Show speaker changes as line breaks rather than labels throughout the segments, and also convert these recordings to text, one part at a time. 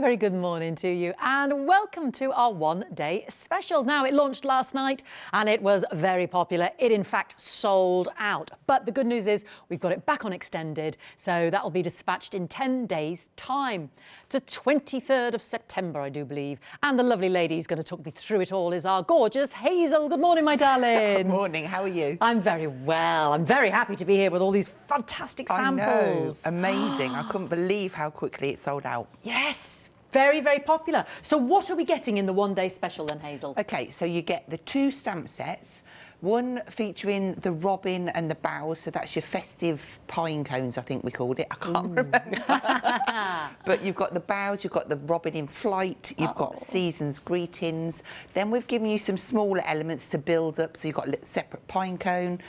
very good morning to you and welcome to our one-day special. Now, it launched last night and it was very popular. It, in fact, sold out. But the good news is we've got it back on extended, so that will be dispatched in 10 days' time. The 23rd of September, I do believe. And the lovely lady who's going to talk me through it all is our gorgeous Hazel. Good morning, my darling.
Good morning. How are you?
I'm very well. I'm very happy to be here with all these fantastic samples.
I know. Amazing. I couldn't believe how quickly it sold out.
Yes. Very, very popular. So what are we getting in the one-day special then, Hazel?
OK, so you get the 2 stamp sets, one featuring the robin and the boughs, so that's your festive pine cones, I think we called it. I can't remember. But you've got the boughs, you've got the robin in flight, you've got season's greetings. Then we've given you some smaller elements to build up, so you've got a separate pine cone,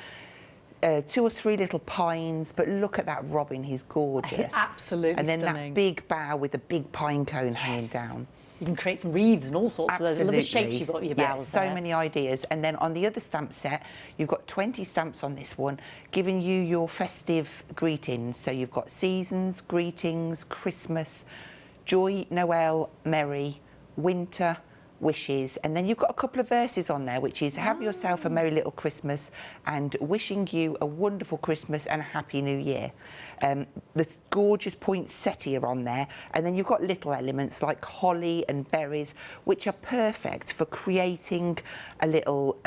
2 or 3 little pines, but look at that robin, he's gorgeous.
Absolutely
And then
stunning.
that big bough with a big pine cone hanging down.
You can create some wreaths and all sorts of those lovely shapes you've got with your boughs
so
there.
many ideas. And then on the other stamp set, you've got 20 stamps on this one, giving you your festive greetings. So you've got seasons, greetings, Christmas, joy, Noel, merry, winter, wishes, and then you've got a couple of verses on there, which is have yourself a merry little Christmas and wishing you a wonderful Christmas and a happy new year. The gorgeous poinsettia on there, and then you've got little elements like holly and berries, which are perfect for creating a little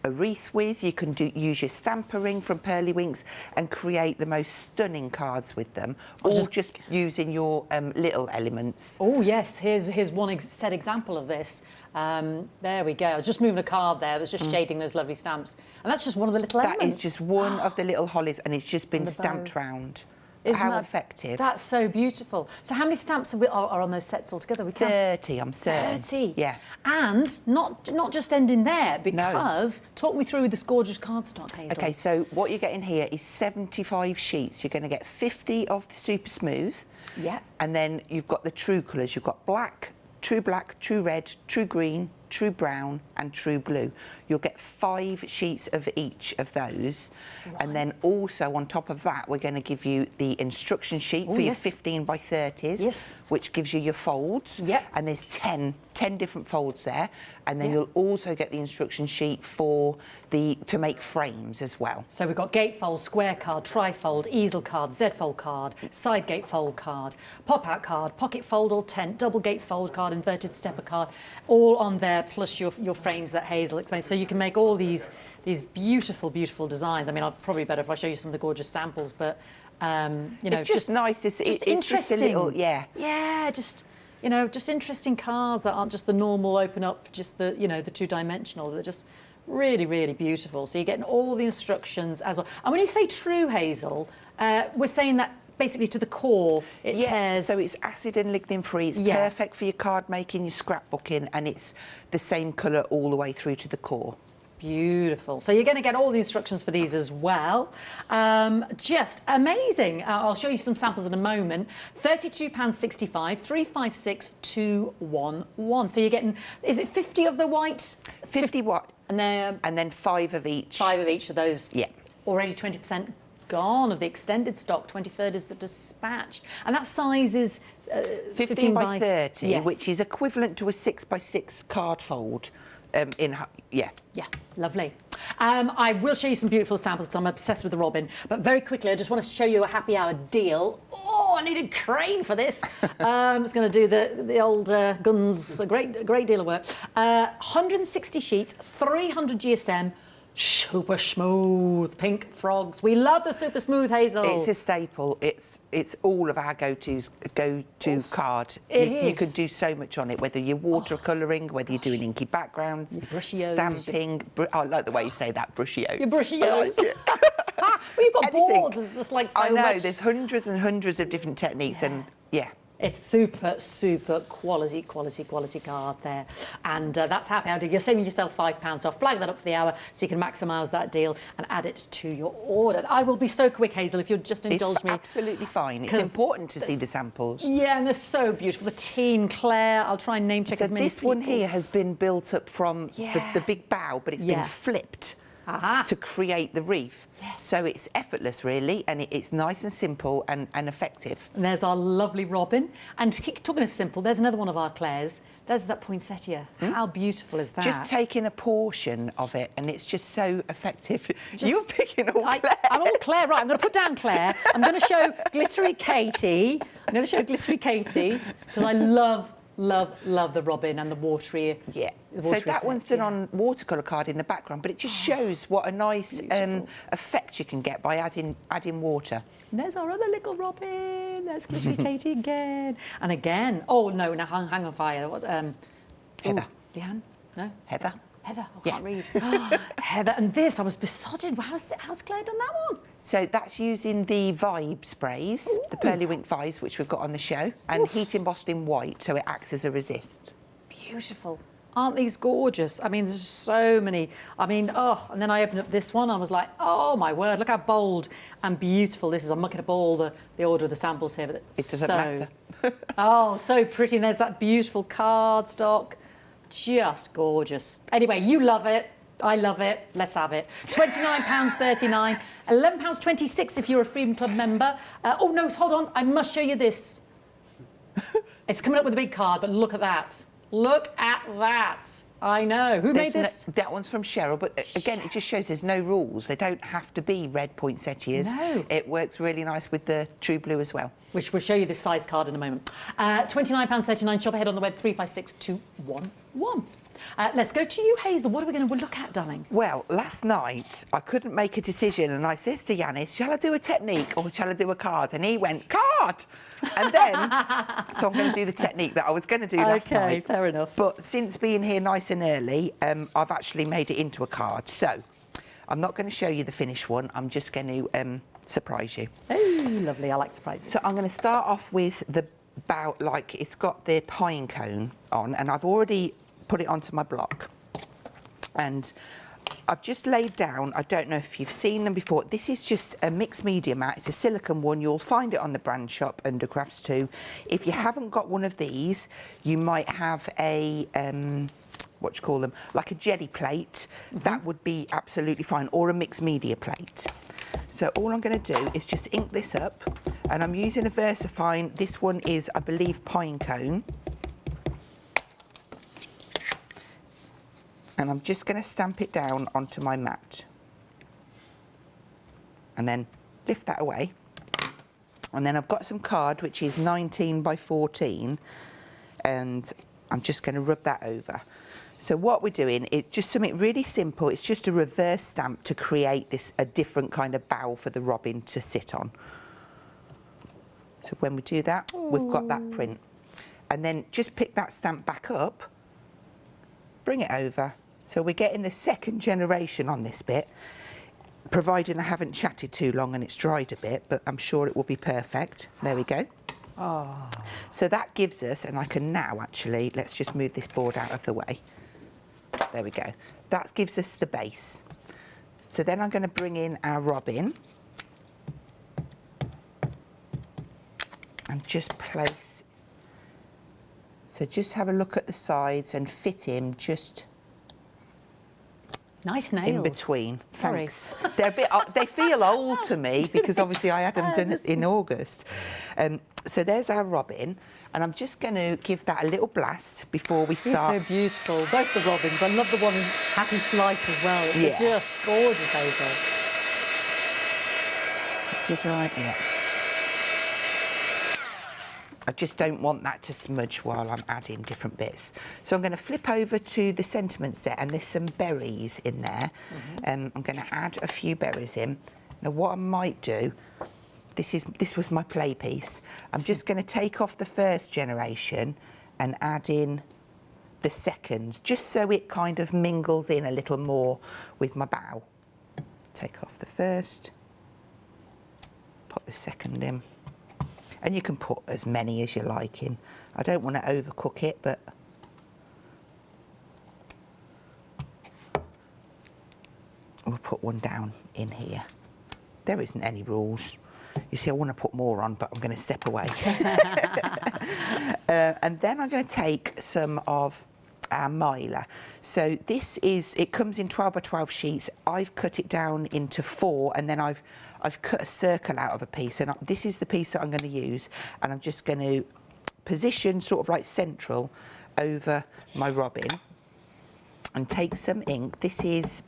a wreath with. You can use your stamper ring from Pearly Winks and create the most stunning cards with them, all just using your little elements.
Oh yes, here's one set example of this. There we go. I was just moving a card there that's just shading those lovely stamps, and that's just one of the little elements.
That is just one of the little hollies, and it's just been stamped round. How effective.
That's so beautiful. So how many stamps are on those sets altogether? We
30, I'm certain.
30?
Yeah.
And not just ending there, because talk me through this gorgeous cardstock, Hazel.
OK, so what you're getting here is 75 sheets. You're going to get 50 of the super smooth.
Yeah.
And then you've got the true colours. You've got black, true red, true green, true brown and true blue. You'll get 5 sheets of each of those. Right. And then also on top of that, we're going to give you the instruction sheet for your 15 by 30s, which gives you your folds.
Yep.
And there's 10 different folds there. And then you'll also get the instruction sheet for to make frames as well.
So we've got gatefold, square card, trifold, easel card, Z-fold card, side gatefold card, pop-out card, pocket fold or tent, double gatefold card, inverted stepper card, all on there, plus your frames that Hazel explained. So you can make all these beautiful, beautiful designs. I mean, I'll probably better if I show you some of the gorgeous samples, but you know,
it's just nice to see.
Just
it's
interesting.
Just a little,
just you know, just interesting cards that aren't just the normal open up, just the the 2-dimensional. They're just really, really beautiful. So you're getting all the instructions as well. And when you say true, Hazel, we're saying that basically to the core, it tears.
So it's acid and lignin free. It's perfect for your card making, your scrapbooking, and it's the same colour all the way through to the core.
Beautiful. So you're going to get all the instructions for these as well. Just amazing. I'll show you some samples in a moment. £32.65, 356 211. So you're getting, is it 50 of the white?
50 what?
And
then 5 of each.
5 of each of those.
Yeah.
Already 20% gone of the extended stock. 23rd is the dispatch. And that size is
15 by 30, which is equivalent to a 6 by 6 card fold. Yeah,
lovely. I will show you some beautiful samples because I'm obsessed with the robin. But very quickly, I just want to show you a happy hour deal. Oh, I need a crane for this. I'm just going to do the old guns. A great deal of work. 160 sheets, 300 GSM. Super smooth pink frogs. We love the super smooth, Hazel.
It's a staple. It's all of our go-to card. You could do so much on it, whether you're watercolouring, whether you're doing inky backgrounds, stamping. I like the way you say that, brushy-os.
Your brushy-os.
I like it.
Well, you've got boards. It's just like so much.
I know. There's hundreds and hundreds of different techniques, and
it's super quality card there. And that's happy hour. You're saving yourself £5, so I'll flag that up for the hour so you can maximise that deal and add it to your order. I will be so quick, Hazel, if you'll just indulge me.
It's absolutely fine. It's important to see the samples.
Yeah, and they're so beautiful. The team, Claire, I'll try and name check as many people.
So this one here has been built up from the big bough, but it's been flipped. to create the wreath.
Yes.
So it's effortless, really, and it's nice and simple and effective.
And there's our lovely robin. And talking of simple, there's another one of our Claires. There's that poinsettia. How beautiful is that?
Just taking a portion of it, and it's just so effective. You're picking all Claire.
I'm all Claire, right. I'm going to put down Claire. I'm going to show Glittery Katie. because I love the robin and the watery.
Yeah.
The
So
watery
that
effect,
one's done on watercolour card in the background, but it just shows what a nice effect you can get by adding water.
And there's our other little robin. There's Glittery Katie again. And again. Oh, no, now hang on fire. What?
Heather.
Leanne? No?
Heather.
Heather. I can't read. Heather. And this, I was besotted. How's Claire done that one?
So that's using the Vibe sprays, the Pearlywink Vibes, which we've got on the show, and heat embossed in white, so it acts as a resist.
Beautiful. Aren't these gorgeous? I mean, there's so many. I mean, and then I opened up this one. I was like, oh, my word, look how bold and beautiful this is. I'm looking up all the order of the samples here. But
It doesn't matter.
Oh, so pretty. And there's that beautiful cardstock. Just gorgeous. Anyway, you love it. I love it. Let's have it. £29.39, £11.26 if you're a Freedom Club member. Oh, no, hold on. I must show you this. It's coming up with a big card, but look at that. Look at that. I know. Who made this?
That one's from Cheryl, but again, it just shows there's no rules. They don't have to be red poinsettias.
No.
It works really nice with the true blue as well.
Which we'll show you this size card in a moment. £29.39. Shop ahead on the web, 356211. Let's go to you, Hazel. What are we going to look at, darling?
Well, last night I couldn't make a decision, and I says to Yanis, shall I do a technique or shall I do a card? And he went, card! And then, so I'm going to do the technique that I was going to do last night.
Okay, fair enough.
But since being here nice and early, I've actually made it into a card. So I'm not going to show you the finished one. I'm just going to surprise you.
Hey, lovely. I like surprises.
So I'm going to start off with the bow, like it's got the pine cone on, and I've already put it onto my block. And I've just laid down, I don't know if you've seen them before, this is just a mixed media mat. It's a silicone one. You'll find it on the brand shop under Crafts 2. If you haven't got one of these, you might have a what do you call them, like a jelly plate. That would be absolutely fine, or a mixed media plate. So all I'm going to do is just ink this up, and I'm using a VersaFine. This one is, I believe, pine cone. And I'm just going to stamp it down onto my mat. And then lift that away. And then I've got some card, which is 19 by 14. And I'm just going to rub that over. So what we're doing is just something really simple. It's just a reverse stamp to create a different kind of bow for the robin to sit on. So when we do that, we've got that print. And then just pick that stamp back up, bring it over. So we're getting the second generation on this bit, providing I haven't chatted too long and it's dried a bit, but I'm sure it will be perfect. There we go.
Oh.
So that gives us, and I can now actually, let's just move this board out of the way. There we go. That gives us the base. So then I'm going to bring in our robin and just place. So just have a look at the sides and fit him just
nice nails.
in between.
Sorry.
Thanks. They're a bit. They feel old to me because obviously I had them done in August. So there's our robin, and I'm just going to give that a little blast before we start.
He's so beautiful. Both the robins. I love the one in Happy Flight as well. It's just gorgeous, Hazel.
Did I? Yeah. I just don't want that to smudge while I'm adding different bits. So I'm going to flip over to the sentiment set, and there's some berries in there. I'm going to add a few berries in. Now what I might do, this was my play piece. I'm just going to take off the first generation and add in the second, just so it kind of mingles in a little more with my bow. Take off the first, put the second in. And you can put as many as you like in. I don't want to overcook it, but we'll put one down in here. There isn't any rules. You see, I want to put more on, but I'm going to step away. And then I'm going to take some of our miler. So this is, it comes in 12 by 12 sheets. I've cut it down into 4, and then I've cut a circle out of a piece, and this is the piece that I'm going to use, and I'm just going to position sort of like central over my robin and take some ink. This is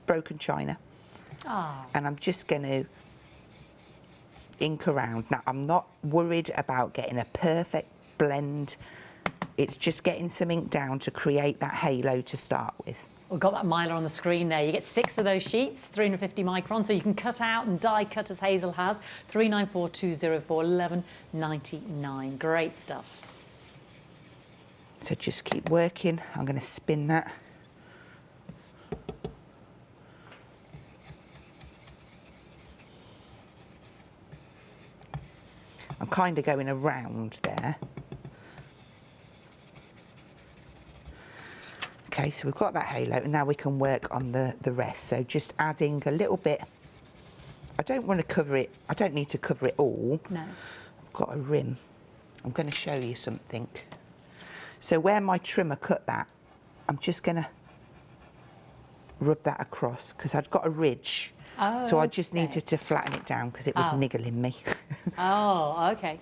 broken china.
Oh.
And I'm just going to ink around. Now, I'm not worried about getting a perfect blend. It's just getting some ink down to create that halo to start with.
We've got that miler on the screen there. You get 6 of those sheets, 350 microns, so you can cut out and die cut as Hazel has. 394204 11.99. Great stuff.
So just keep working. I'm going to spin that. I'm kind of going around there. Okay, so we've got that halo, and now we can work on the rest. So just adding a little bit. I don't want to cover it, I don't need to cover it all.
No.
I've got a rim. I'm going to show you something. So where my trimmer cut that, I'm just going to rub that across, because I'd got a ridge.
Oh,
so I just
okay.
needed to flatten it down because it was niggling me.
Oh, okay.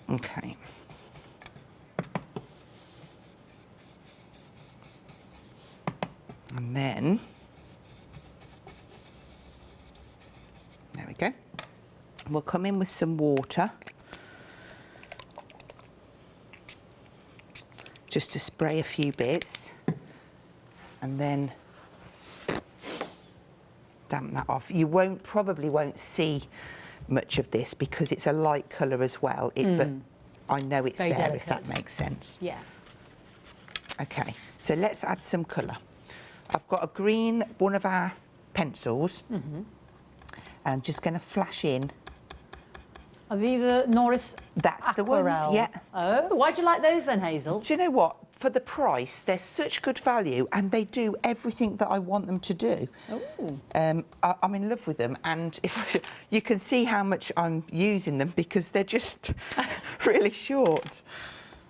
Okay. And then, there we go. We'll come in with some water, just to spray a few bits, and then damp that off. You probably won't see much of this because it's a light colour as well, but I know it's
Very
there,
delicate.
if that makes sense.
Yeah.
Okay, so let's add some colour. I've got a green, one of our pencils, and I'm just going to flash in.
Are these the Norris
That's the ones,
Aquarelle?
yeah.
Oh, why'd you like those then, Hazel?
Do you know what? For the price, they're such good value, and they do everything that I want them to do.
Oh.
I'm in love with them, and you can see how much I'm using them because they're just really short.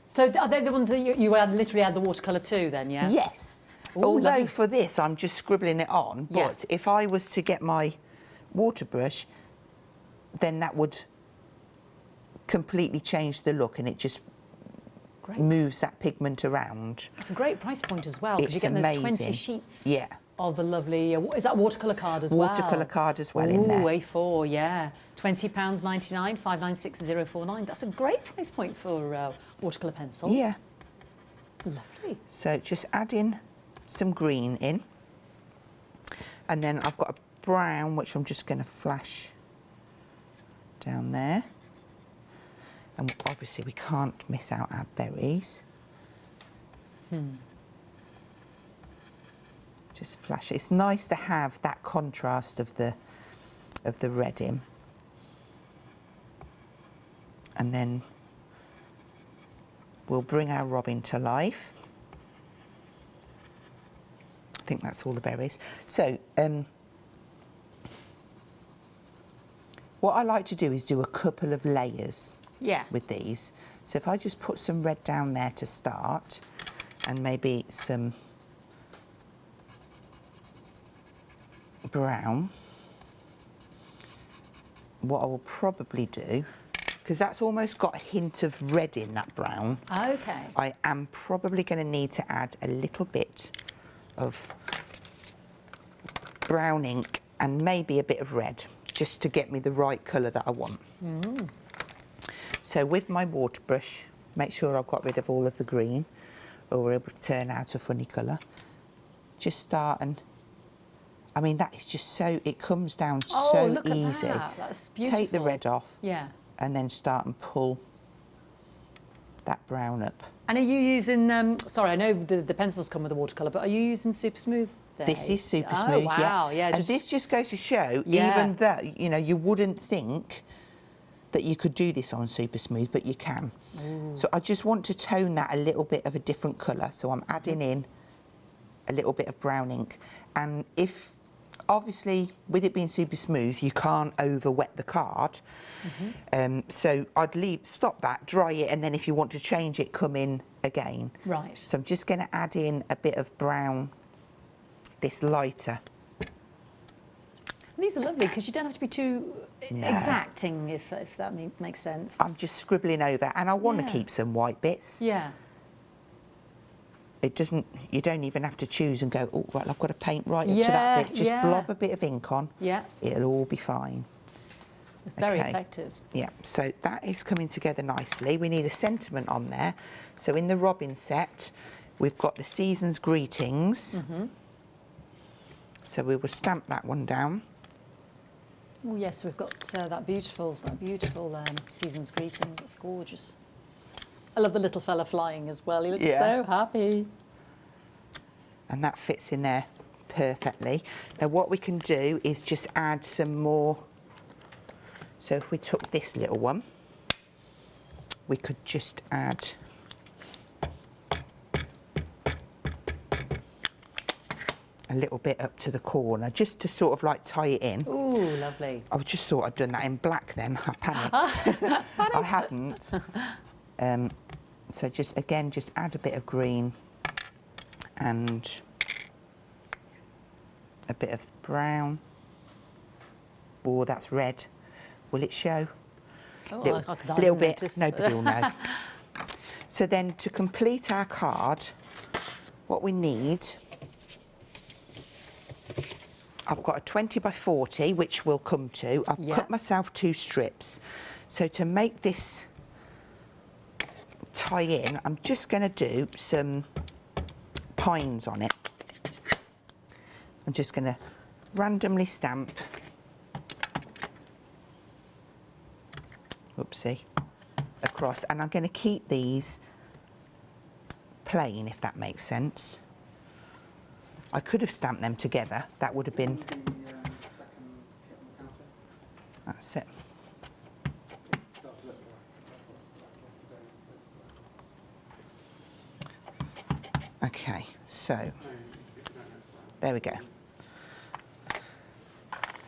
So are they the ones that you literally add the watercolour to then, yeah?
Yes.
Ooh,
Although
lovely.
for this, I'm just scribbling it on,
Yeah.
but if I was to get my water brush, then that would completely change the look, and it just
Great.
moves that pigment around.
It's a great price point as well, because you
It's
get those 20
amazing.
sheets
Yeah.
of the lovely, is that watercolour card as well?
Watercolour card as well in there.
A4, yeah. £20.99, 596049. That's a great price point for watercolour pencils.
Yeah.
Lovely.
So just add in some green in, and then I've got a brown which I'm just going to flash down there, and obviously we can't miss out our berries. Just flash it. It's nice to have that contrast of the red in, and then we'll bring our robin to life. I think that's all the berries. So what I like to do is do a couple of layers with these. So if I just put some red down there to start, and maybe some brown, what I will probably do, because that's almost got a hint of red in that brown,
Okay.
I am probably going to need to add a little bit of brown ink and maybe a bit of red, just to get me the right colour that I want. So with my water brush, make sure I've got rid of all of the green, or it will turn out a funny colour. Just start, and I mean, that is just so, it comes down so
look
easy.
At that. That's beautiful.
Take the red off,
Yeah.
and then start and pull that brown up.
And are you using, sorry, I know the pencils come with the watercolour, but are you using Super Smooth there?
This is Super Smooth,
oh, wow. Yeah.
And this just goes to show,
Yeah.
even that, you know, you wouldn't think that you could do this on Super Smooth, but you can. So I just want to tone that a little bit of a different colour. So I'm adding in a little bit of brown ink. And if obviously, with it being super smooth, you can't over wet the card. So I'd stop that, dry it, and then if you want to change it, come in again.
Right.
So I'm just going to add in a bit of brown, this lighter.
These are lovely because you don't have to be too exacting, if that makes sense.
I'm just scribbling over, and I want to keep some white bits.
Yeah.
It doesn't, you don't even have to choose and go, oh, right, I've got to paint right up to that bit. Just blob a bit of ink on.
Yeah.
It'll all be fine.
It's very effective.
Yeah, so that is coming together nicely. We need a sentiment on there. So in the Robin set, we've got the season's greetings. So we will stamp that one down.
Oh yes, we've got that beautiful season's greetings. It's gorgeous. I love the little fella flying as well. He looks so happy.
And that fits in there perfectly. Now what we can do is just add some more. So if we took this little one, we could just add a little bit up to the corner, just to sort of like tie it in.
Ooh, lovely.
I just thought I'd done that in black then. I panicked. I hadn't. So just, again, just add a bit of green and a bit of brown. Oh, that's red. Will it show?
Oh,
little bit. Notice. Nobody will know. So then to complete our card, what we need, I've got a 20 by 40, which we'll come to. I've cut myself 2 strips. So to make this tie in, I'm just going to do some pines on it. I'm just going to randomly stamp, oopsie, across, and I'm going to keep these plain, if that makes sense. I could have stamped them together. That would have been... That's it. Okay, so there we go.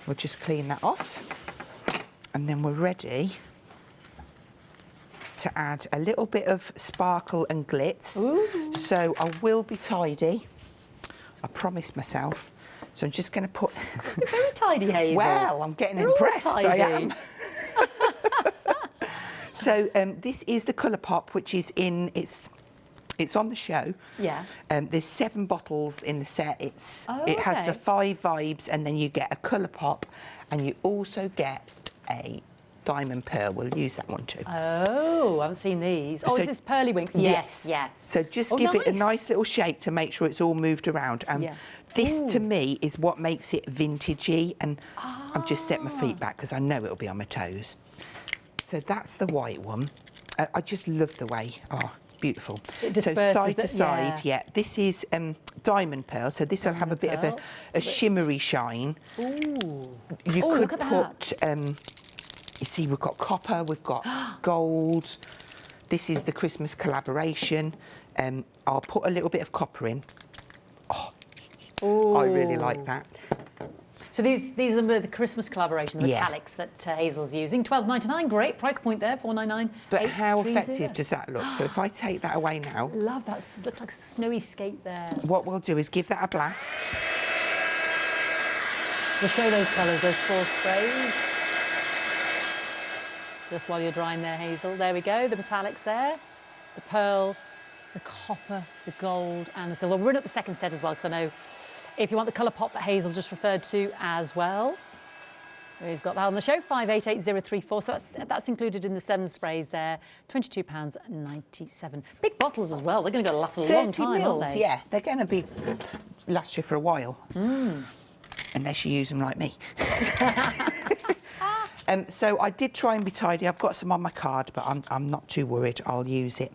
We'll just clean that off, and then we're ready to add a little bit of sparkle and glitz.
Ooh.
So I will be tidy. I promised myself. So I'm just going to put...
You're very tidy, Hazel.
Well, I'm getting
You're
impressed, I
tidy.
am. So this is the Colour Pop, which is in... It's on the show.
Yeah.
There's 7 bottles in the set. It has the
okay.
5 vibes, and then you get a Colour Pop, and you also get a diamond pearl. We'll use that one too.
Oh, I haven't seen these. Oh,
So-
is this pearly winks? Yes. Yeah.
So just give it a nice little shake to make sure it's all moved around. And this, to me, is what makes it vintagey. And I'm just setting my feet back because I know it'll be on my toes. So that's the white one. I just love the way. Oh, beautiful.
It
So
disperses
side to side, This is diamond pearl. So this will have a bit of a shimmery shine.
Ooh.
You
Oh,
could
look at
put. You see, we've got copper, we've got gold. This is the Christmas collaboration. I'll put a little bit of copper in. Oh, I really like that.
So these are the Christmas collaboration, the metallics that Hazel's using. $12.99, great price point there, $4.99.
But how effective does that look? So if I take that away now...
Love that, looks like a snowy skate there.
What we'll do is give that a blast.
We'll show those colours, those 4 sprays. Just while you're drying there, Hazel. There we go, the metallics there. The pearl, the copper, the gold and the silver. We're in up the second set as well, because I know if you want the Colour Pop that Hazel just referred to as well, we've got that on the show, 588034. So that's included in the 7 sprays there, £22.97. Big bottles as well. They're going to last a long time, aren't they?
Yeah, they're going to last you for a while. Unless you use them like me. So I did try and be tidy. I've got some on my card, but I'm not too worried. I'll use it.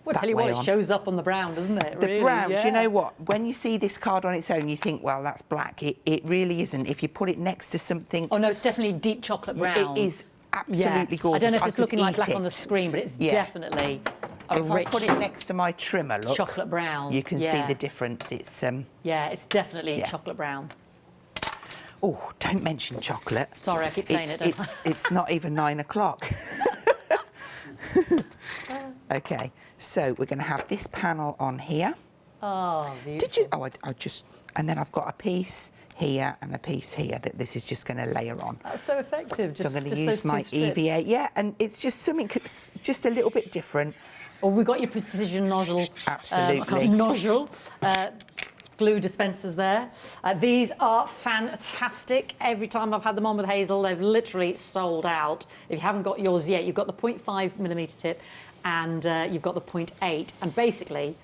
Well, tell you what, it shows up on the brown, doesn't it?
The brown, do you know what? When you see this card on its own, you think, well, that's black. It really isn't. If you put it next to something...
Oh, no, it's definitely deep chocolate brown.
It is absolutely gorgeous.
I don't know if it's looking like black on the screen, but it's definitely a rich...
If I put it next to my trimmer, look...
Chocolate brown.
You can see the difference. It's...
yeah, it's definitely chocolate brown.
Oh, don't mention chocolate.
Sorry, I keep saying it, don't I?
It's not even 9 o'clock. Okay, so we're going to have this panel on here.
Oh, beautiful.
Did you? Oh, I just... And then I've got a piece here and a piece here that this is just going to layer on.
That's so effective.
So I'm going to use my EVA. Yeah, and it's just something just a little bit different.
Well, we've got your precision nozzle.
Absolutely.
Nozzle. Glue dispensers there. These are fantastic. Every time I've had them on with Hazel, they've literally sold out. If you haven't got yours yet, you've got the 0.5mm tip and you've got the 0.8. And basically...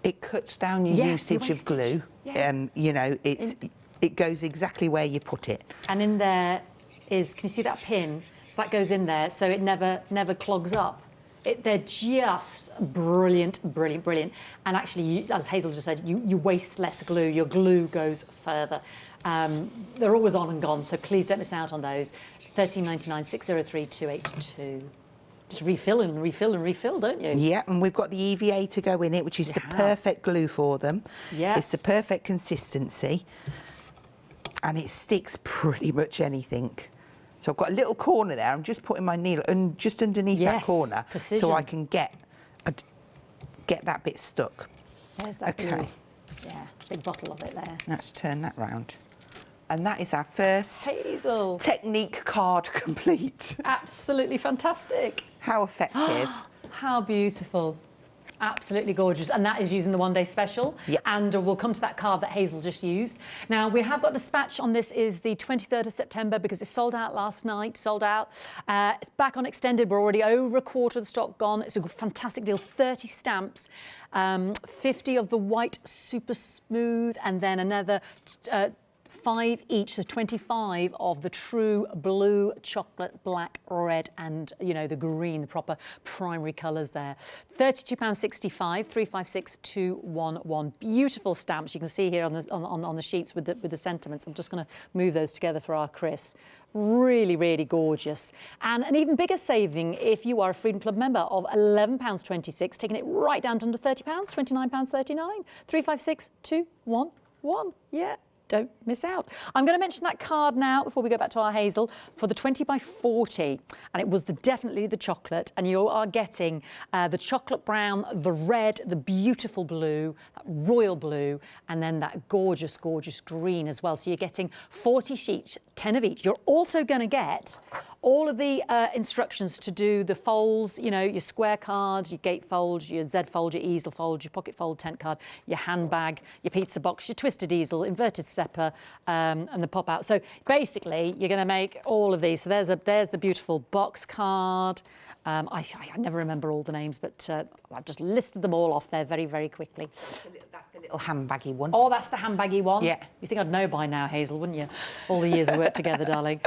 it cuts down your usage of glue.
Yeah.
You know, it goes exactly where you put it.
And in there is, can you see that pin? So that goes in there, so it never clogs up. They're just brilliant, brilliant, brilliant. And actually, as Hazel just said, you waste less glue. Your glue goes further. They're always on and gone, so please don't miss out on those. £13.99, 603 282. Just refill and refill and refill, don't you?
Yeah, and we've got the EVA to go in it, which is the perfect glue for them.
Yeah.
It's the perfect consistency. And it sticks pretty much anything. So I've got a little corner there. I'm just putting my needle just underneath that corner,
precision.
so I can get that bit stuck.
There's that glue. Yeah, big bottle of it there.
Let's turn that round. And that is our first
Hazel
technique card complete.
Absolutely fantastic.
How effective.
How beautiful. Absolutely gorgeous. And that is using the one-day special.
Yep.
And we'll come to that card that Hazel just used. Now, we have got dispatch on this is the 23rd of September because it sold out last night, sold out. It's back on extended. We're already over a quarter of the stock gone. It's a fantastic deal, 30 stamps, 50 of the white super smooth, and then another 5 each, so 25 of the true blue, chocolate, black, red, and, you know, the green, the proper primary colours there. £32.65, 356211. Beautiful stamps. You can see here on the sheets with the sentiments. I'm just going to move those together for our Chris. Really, really gorgeous. And an even bigger saving if you are a Freedom Club member of £11.26, taking it right down to under £30, £29.39, 356211. Yeah. Don't miss out. I'm going to mention that card now before we go back to our Hazel for the 20 by 40. And it was definitely the chocolate. And you are getting the chocolate brown, the red, the beautiful blue, that royal blue, and then that gorgeous, gorgeous green as well. So you're getting 40 sheets, 10 of each. You're also going to get all of the instructions to do the folds, you know, your square cards, your gate folds, your Z fold, your easel fold, your pocket fold tent card, your handbag, your pizza box, your twisted easel, inverted stepper, and the pop out. So basically, you're going to make all of these. So there's the beautiful box card. I never remember all the names, but I've just listed them all off there very, very quickly.
That's the little handbaggy one.
Oh, that's the handbaggy one?
Yeah.
You think I'd know by now, Hazel, wouldn't you? All the years we worked together, darling.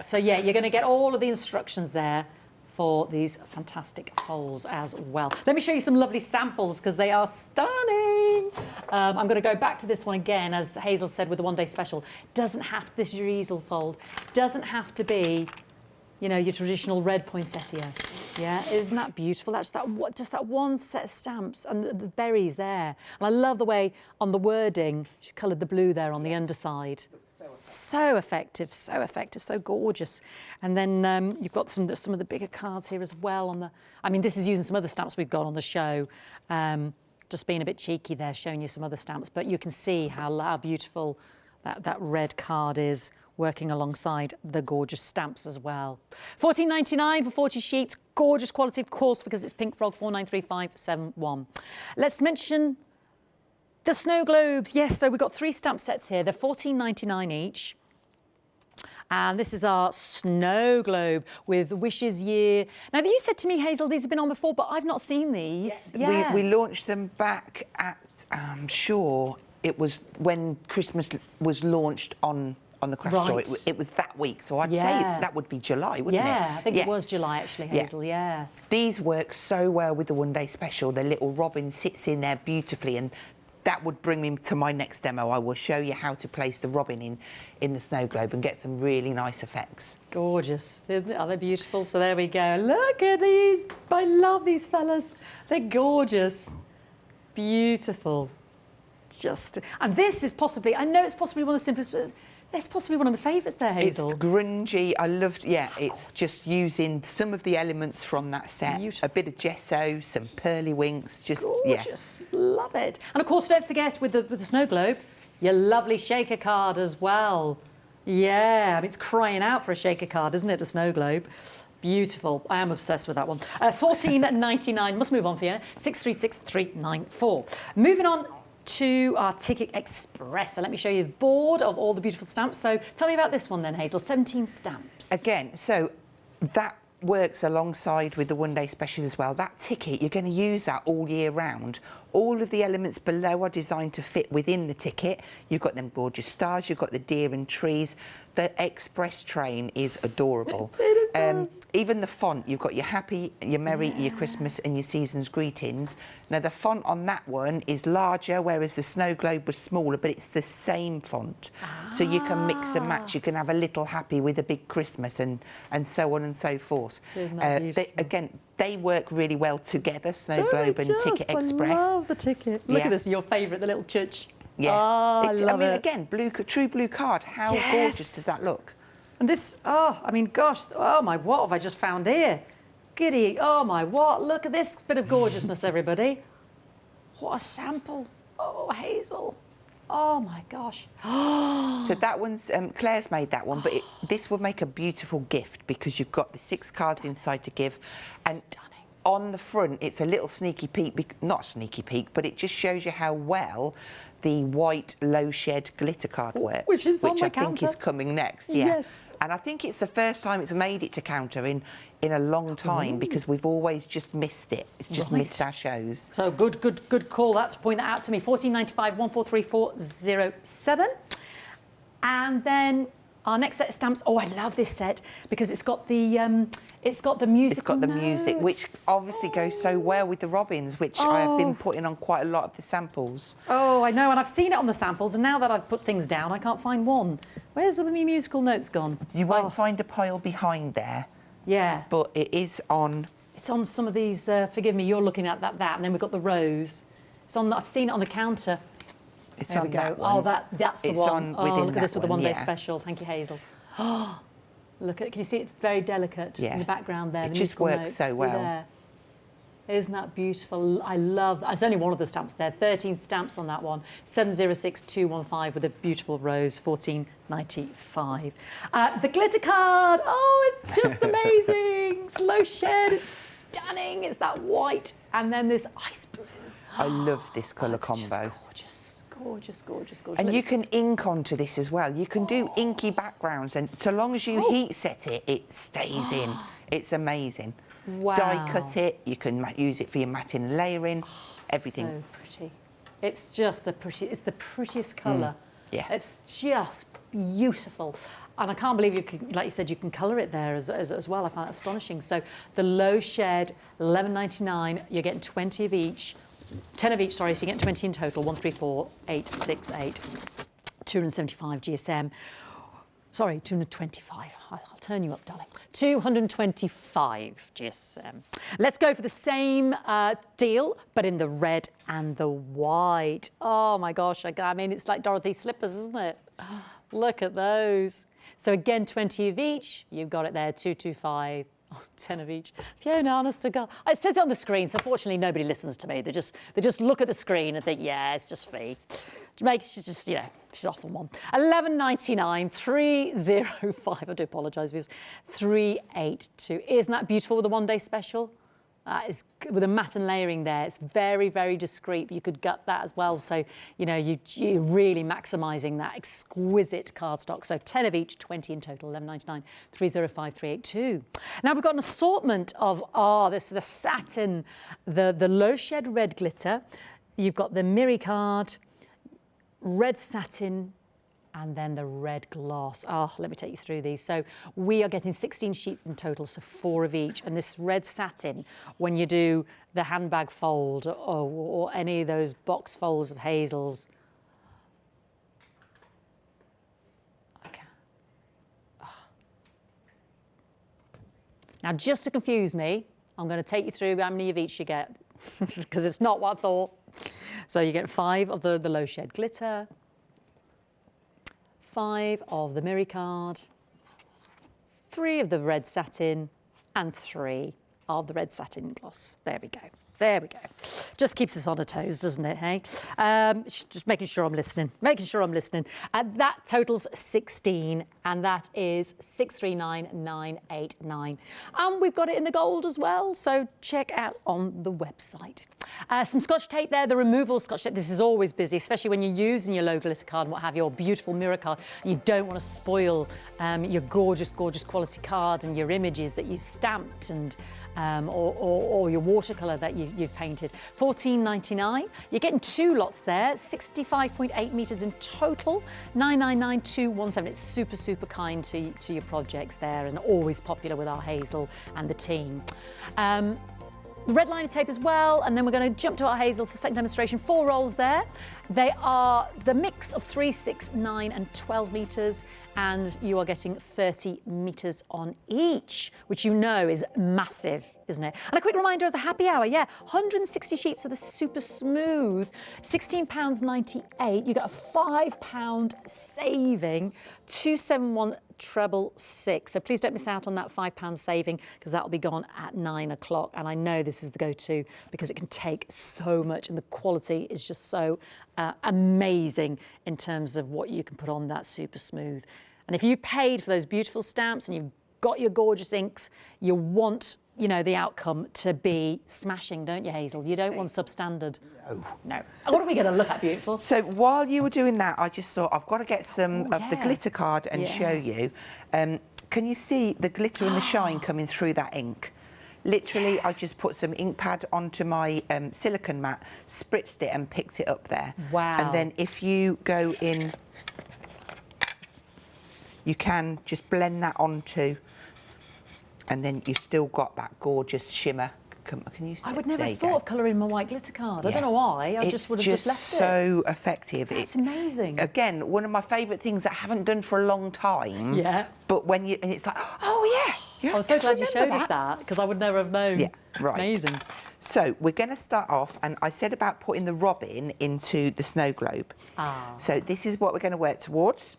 So, yeah, you're going to get all of the instructions there for these fantastic folds as well. Let me show you some lovely samples because they are stunning. I'm going to go back to this one again, as Hazel said, with the one-day special. Doesn't have, this is your easel fold, doesn't have to be, you know, your traditional red poinsettia. Yeah, isn't that beautiful? That's just that one set of stamps and the berries there. And I love the way on the wording, she's coloured the blue there on the underside. So effective, so gorgeous. And then you've got some of the bigger cards here as well on the, I mean, this is using some other stamps we've got on the show. Just being a bit cheeky there, showing you some other stamps, but you can see how beautiful that red card is, working alongside the gorgeous stamps as well. £14.99 for 40 sheets. Gorgeous quality, of course, because it's Pink Frog, 493571. Let's mention the snow globes. Yes, so we've got 3 stamp sets here. They're £14.99 each. And this is our snow globe with Wishes Year. Now, you said to me, Hazel, these have been on before, but I've not seen these.
Yeah. We launched them back at, I'm sure, it was when Christmas was launched on the craft store. It was that week, so I'd say that would be July, wouldn't it?
Yeah, I think it was July, actually, Hazel, yeah.
These work so well with the one-day special. The little robin sits in there beautifully, and that would bring me to my next demo. I will show you how to place the robin in the snow globe and get some really nice effects.
Gorgeous. Are they beautiful? So there we go. Look at these. I love these fellas. They're gorgeous. Beautiful. And this is possibly, I know it's possibly one of the simplest, but it's possibly one of my favourites there, Hazel.
It's grungy. I loved, it's just using some of the elements from that set.
Beautiful.
A bit of gesso, some pearly winks, just,
gorgeous. Love it. And of course, don't forget with the snow globe, your lovely shaker card as well. Yeah, I mean, it's crying out for a shaker card, isn't it, the snow globe? Beautiful. I am obsessed with that one. $14.99. Must move on, Fiona. 636394. Moving on to our Ticket Express. So let me show you the board of all the beautiful stamps. So tell me about this one then, Hazel. 17 stamps.
Again, so that works alongside with the one-day special as well. That ticket, you're going to use that all year round. All of the elements below are designed to fit within the ticket. You've got them gorgeous stars, you've got the deer and trees. The express train is adorable. Even the font, you've got your happy, your merry, your Christmas and your season's greetings. Now the font on that one is larger, whereas the snow globe was smaller, but it's the same font. So you can mix and match. You can have a little happy with a big Christmas and so on and so forth. They work really well together, snow globe and Ticket Express.
I love the ticket. Look at this, your favourite, the little church.
Yeah.
Oh, I love it.
Again, true blue card. How gorgeous does that look?
And this, I mean, gosh, oh my, what have I just found here? Giddy, oh my, what? Look at this bit of gorgeousness, everybody. What a sample. Oh, Hazel. Oh my gosh.
So that one's, Claire's made that one, but this will make a beautiful gift because you've got the 6 cards inside to give. And on the front, it's a little sneaky peek, not sneaky peek, but it just shows you how well the white low shed glitter card works,
which I
think is coming next.
Yes.
And I think it's the first time it's made it to counter in a long time because we've always just missed it. It's just missed our shows.
So good call that to point that out to me. 14.95 143407. And then our next set of stamps. Oh, I love this set because it's got the music. It's got the
music, which obviously goes so well with the robins, which I have been putting on quite a lot of the samples.
Oh, I know, and I've seen it on the samples, and now that I've put things down, I can't find one. Where's the musical notes gone?
You won't find a pile behind there.
Yeah.
But it is on...
It's on some of these, forgive me, you're looking at that, and then we've got the rose. It's on, I've seen it on the counter.
It's
there
on
we go.
That one.
Oh, that's the
it's
one.
On within
look at this with the one-day
yeah.
special. Thank you, Hazel. Oh, look at, can you see it's very delicate in the background there.
It
the
just
musical
works
notes.
so well.
There. Isn't that beautiful? I love that. It's only one of the stamps there. 13 stamps on that one. 706215 with a beautiful rose. 14.95. The glitter card. Oh, it's just amazing. It's low shed. It's stunning. It's that white and then this ice blue.
I love this colour combo.
Just gorgeous.
And you can ink onto this as well. You can do inky backgrounds, and so long as you heat set it, it stays in. It's amazing.
Wow.
Die cut it. You can use it for your matting and layering. Everything.
So pretty. It's just the pretty. It's the prettiest colour.
Yeah.
It's just beautiful. And I can't believe you can, like you said, you can colour it there as well. I find that astonishing. So the low shed, $11.99. You're getting 20 of each. 10 of each, sorry, so you get 20 in total. 134868. 275 GSM. Sorry, 225. I'll turn you up, darling. 225 GSM. Let's go for the same deal, but in the red and the white. Oh my gosh, I mean, it's like Dorothy's slippers, isn't it? Look at those. So again, 20 of each. You've got it there, 225. Oh, 10 of each. Fiona, honest to God. It says it on the screen, so fortunately nobody listens to me. They just look at the screen and think, yeah, it's just fee. She's just, she's off on one. $11.99, 305. I do apologise, because 382. Isn't that beautiful with the one-day special? It's with a matte and layering there. It's very, very discreet. You could gut that as well. So, you're really maximising that exquisite cardstock. So 10 of each, 20 in total, $11.99, 305, 382. Now we've got an assortment of, the satin, the low shed red glitter. You've got the Miri card, red satin, and then the red gloss. Let me take you through these. So we are getting 16 sheets in total, so 4 of each. And this red satin, when you do the handbag fold or any of those box folds of Hazel's. Okay. Now, just to confuse me, I'm going to take you through how many of each you get, because it's not what I thought. So you get 5 of the low shed glitter, 5 of the Miri card, 3 of the red satin, and 3 of the red satin gloss. There we go. There we go. Just keeps us on our toes, doesn't it, hey? Just making sure I'm listening. That totals 16, and that is 639,989. And we've got it in the gold as well, so check out on the website. Some Scotch tape there, the removable Scotch tape. This is always busy, especially when you're using your low glitter card and what have you, your beautiful mirror card. You don't want to spoil your gorgeous, gorgeous quality card and your images that you've stamped and or your watercolour that you've painted. $14.99. You're getting 2 lots there, 65.8 metres in total, 999,217. It's super, super kind to your projects there, and always popular with our Hazel and the team. The red liner tape as well, and then we're going to jump to our Hazel for the second demonstration. 4 rolls there. They are the mix of 3, 6, 9 and 12 metres, and you are getting 30 metres on each, which you know is massive, isn't it? And a quick reminder of the happy hour, 160 sheets of the super smooth, £16.98. You get a £5 saving, 271,666. So please don't miss out on that £5 saving, because that'll be gone at 9 o'clock. And I know this is the go-to because it can take so much, and the quality is just so amazing in terms of what you can put on that super smooth. And if you paid for those beautiful stamps and you've got your gorgeous inks, you want, you know, the outcome to be smashing, don't you, Hazel? You don't want substandard. No. What are we going to look at, beautiful?
So while you were doing that, I just thought I've got to get some of the glitter card and show you. Can you see the glitter and the shine coming through that ink? Literally, I just put some ink pad onto my silicone mat, spritzed it and picked it up there.
Wow.
And then if you go in, you can just blend that onto, and then you've still got that gorgeous shimmer. Can you see?
I would never have thought of colouring my white glitter card. I don't know why. I just would have just left it.
It's so effective.
It's amazing.
Again, one of my favourite things that I haven't done for a long time. Yeah. But when you, and it's like, oh yeah.
I was so glad you showed us that, because I would never have known.
Yeah, right.
Amazing.
So we're going to start off, and I said about putting the robin into the snow globe. So this is what we're going to work towards.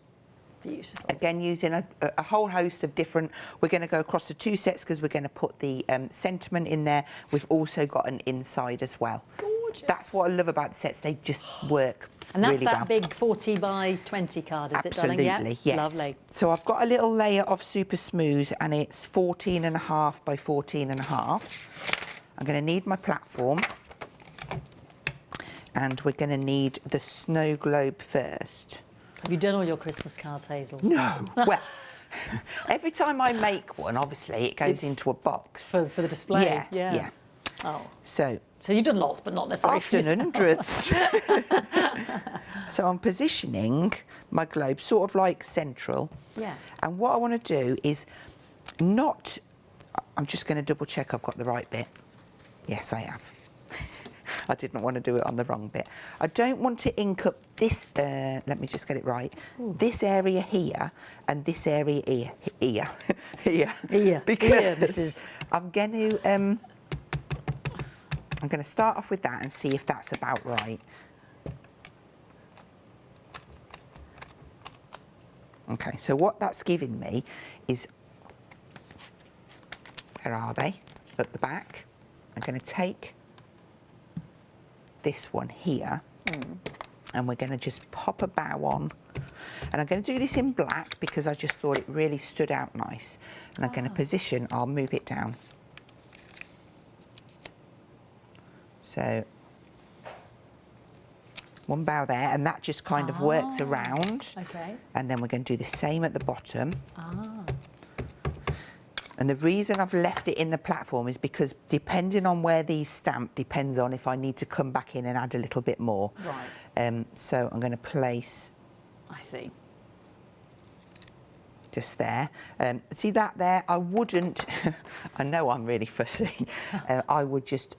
Beautiful.
Again, using a whole host of different, we're going to go across the 2 sets because we're going to put the sentiment in there. We've also got an inside as well. Gorgeous. That's what I love about the sets. They just work
and that's
really
that
well.
big 40 by 20 card, is
Absolutely,
it, darling?
Yes.
Lovely.
So I've got a little layer of super smooth, and it's 14.5 by 14.5. I'm going to need my platform, and we're going to need the snow globe first.
Have you done all your Christmas cards, Hazel?
No. Well, every time I make one, obviously, it goes into a box.
For the display?
Yeah.
Oh.
So
you've done lots, but not necessarily
I've done hundreds. So I'm positioning my globe sort of like central. Yeah. And what I want to do is not... I'm just going to double check I've got the right bit. Yes, I have. I didn't want to do it on the wrong bit. I don't want to ink up this, let me just get it right, this area here and this area here. Because
this is...
I'm going to start off with that and see if that's about right. Okay, so what that's giving me is, where are they? At the back. I'm going to take this one here, and we're going to just pop a bow on, and I'm going to do this in black because I just thought it really stood out nice, and I'm going to position, I'll move it down, so one bow there, and that just kind of works around. Okay. And then we're going to do the same at the bottom. And the reason I've left it in the platform is because depending on where these stamp depends on if I need to come back in and add a little bit more. Right. So I'm going to place...
I see.
Just there. See that there? I wouldn't... I know I'm really fussy. I would just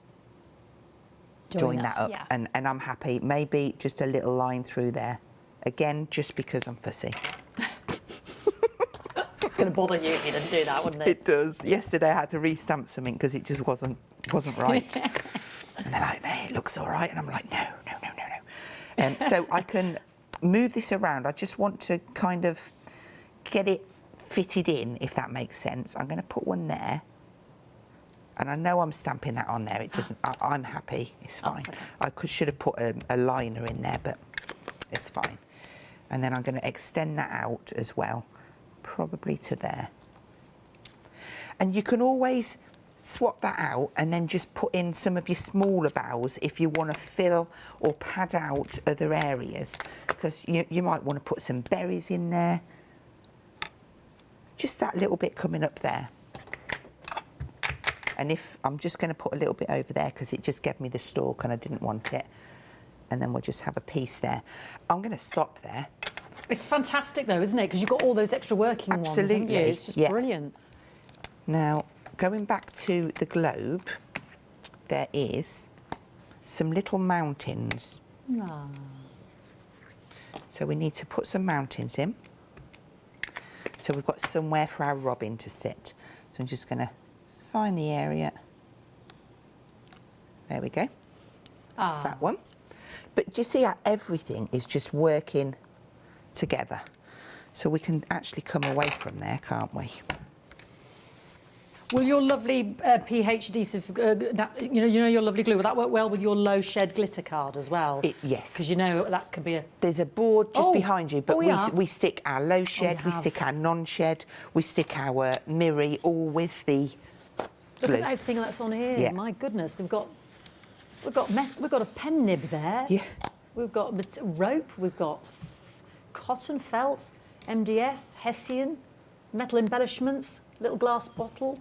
join that up, and I'm happy. Maybe just a little line through there. Again, just because I'm fussy.
It's going to bother you if you didn't do that, wouldn't it?
It does. Yesterday I had to restamp something because it just wasn't right. And they're like, hey, it looks all right. And I'm like, no. So I can move this around. I just want to kind of get it fitted in, if that makes sense. I'm going to put one there. And I know I'm stamping that on there. It doesn't. I'm happy. It's fine.
Oh, okay.
I should have put a liner in there, but it's fine. And then I'm going to extend that out as well, probably to there. And you can always swap that out and then just put in some of your smaller bows if you want to fill or pad out other areas, because you might want to put some berries in there. Just that little bit coming up there. And if I'm just going to put a little bit over there because it just gave me the stalk and I didn't want it. And then we'll just have a piece there. I'm going to stop there.
It's fantastic though, isn't it? Because you've got all those extra working ones, haven't you? It's just brilliant.
Now, going back to the globe, there is some little mountains.
Ah.
So we need to put some mountains in. So we've got somewhere for our robin to sit. So I'm just going to find the area. There we go. That's that one. But do you see how everything is just working together? So we can actually come away from there, can't we?
Will your lovely pH adhesive, you know your lovely glue, will that work well with your low shed glitter card as well?
Yes.
Because you know that could be a...
There's a board just behind you, but we stick our low shed, we
have.
stick our non-shed, we stick our mirror, all with the
Look
glue.
at everything that's on here.
Yeah.
My goodness, we've got a pen nib there.
Yeah.
We've got rope. We've got cotton felt, MDF, Hessian, metal embellishments, little glass bottle.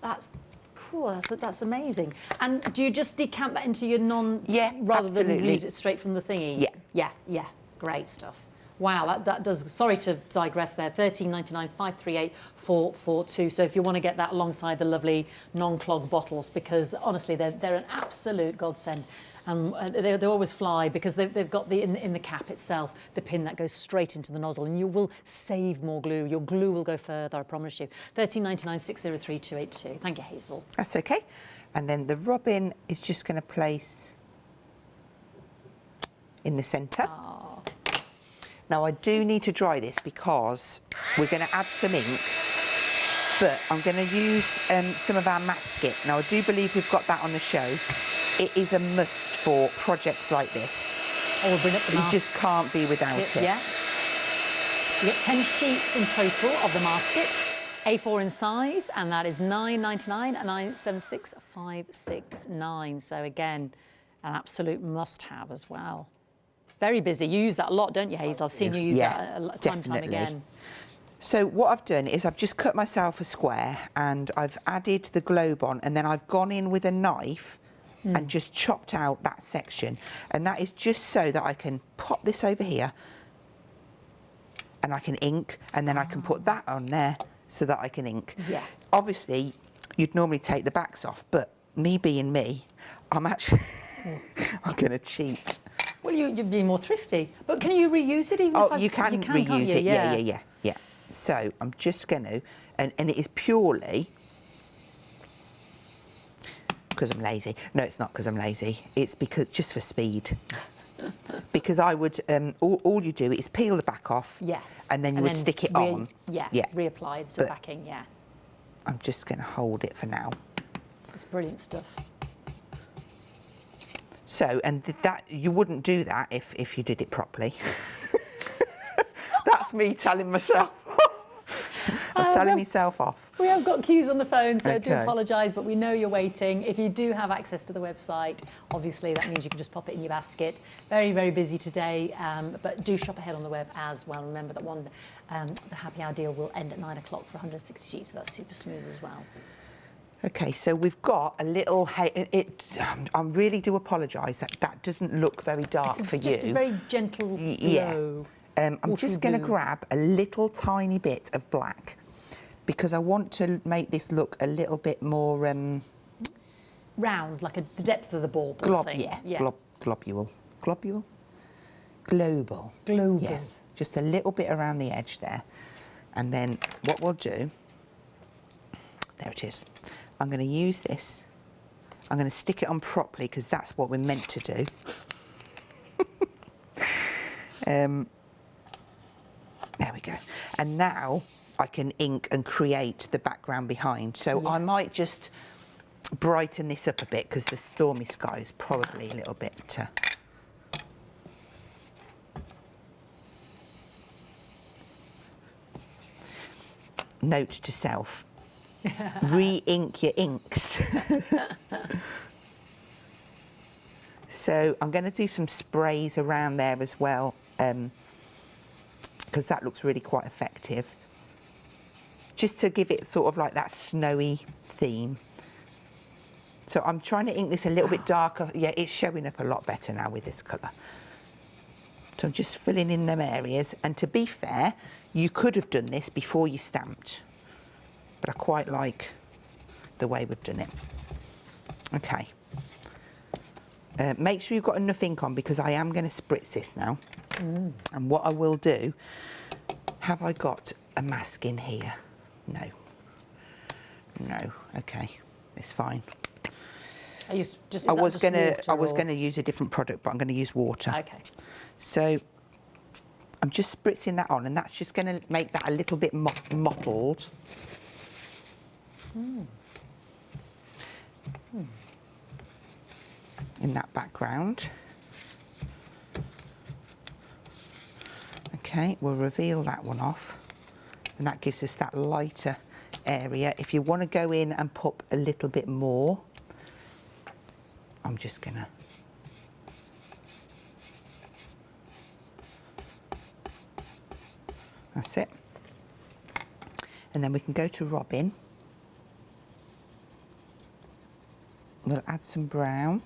That's cool. That's amazing. And do you just decamp that into your rather
absolutely.
than use it straight from the thingy? Yeah. Great stuff. Wow, that does. Sorry to digress there. $13.99, 538 442. So if you want to get that alongside the lovely non-clog bottles, because honestly they're an absolute godsend. They always fly because they've got in the cap itself the pin that goes straight into the nozzle, and you will save more glue. Your glue will go further, I promise you. $13.99, 603 282. Thank you, Hazel.
That's okay. And then the robin is just going to place in the centre. Now I do need to dry this because we're going to add some ink, but I'm going to use some of our mastic. Now I do believe we've got that on the show. It is a must for projects like this.
We'll bring up the mask.
You just can't be without it.
Yeah. You get 10 sheets in total of the masket, A4 in size, and that is $9.99 and $976.569. So again, an absolute must-have as well. Very busy. You use that a lot, don't you, Hazel? I've seen you use that time and time again.
So what I've done is I've just cut myself a square and I've added the globe on, and then I've gone in with a knife and just chopped out that section. And that is just so that I can pop this over here and I can ink, and then I can put that on there so that I can ink.
Yeah.
Obviously, you'd normally take the backs off, but me being me, I'm actually I'm going to cheat.
Well, you'd be more thrifty. But can you reuse it even if
you can reuse it. Yeah. So I'm just going to, and it is purely because I'm lazy. No, it's not because I'm lazy. It's because just for speed. Because I would, all you do is peel the back off.
Yes.
And then you would stick it on.
Yeah. Reapply the backing. Yeah.
I'm just going to hold it for now.
It's brilliant stuff.
So, and that you wouldn't do that if you did it properly. That's me telling myself. I'm telling myself off.
We have got queues on the phone, so I do
Okay.
apologise, but we know you're waiting. If you do have access to the website, obviously that means you can just pop it in your basket. Very, very busy today, but do shop ahead on the web as well. Remember that the happy hour deal will end at 9 o'clock for 160 sheets, so that's super smooth as well. Okay,
So we've got a little. I really do apologise that doesn't look very dark for you.
Just a very gentle glow.
I'm just going to grab a little tiny bit of black because I want to make this look a little bit more
round, like the depth of the ball.
Globule. Global. Yes, just a little bit around the edge there. And then what we'll do, there it is. I'm going to use this. I'm going to stick it on properly because that's what we're meant to do. There we go. And now I can ink and create the background behind. So I might just brighten this up a bit because the stormy sky is probably a little bit... Note to self, re-ink your inks. So I'm going to do some sprays around there as well, because that looks really quite effective. Just to give it sort of like that snowy theme. So I'm trying to ink this a little bit darker. Yeah, it's showing up a lot better now with this colour. So I'm just filling in them areas. And to be fair, you could have done this before you stamped, but I quite like the way we've done it. Okay. Make sure you've got enough ink on because I am going to spritz this now. And what I will do, have I got a mask in here? No. No. Okay. It's fine.
I
was going to use a different product, but I'm going to use water.
Okay.
So I'm just spritzing that on, and that's just going to make that a little bit mottled. In that background. Okay, we'll reveal that one off, and that gives us that lighter area. If you want to go in and pop a little bit more, I'm just gonna that's it. And then we can go to Robin. We'll add some brown.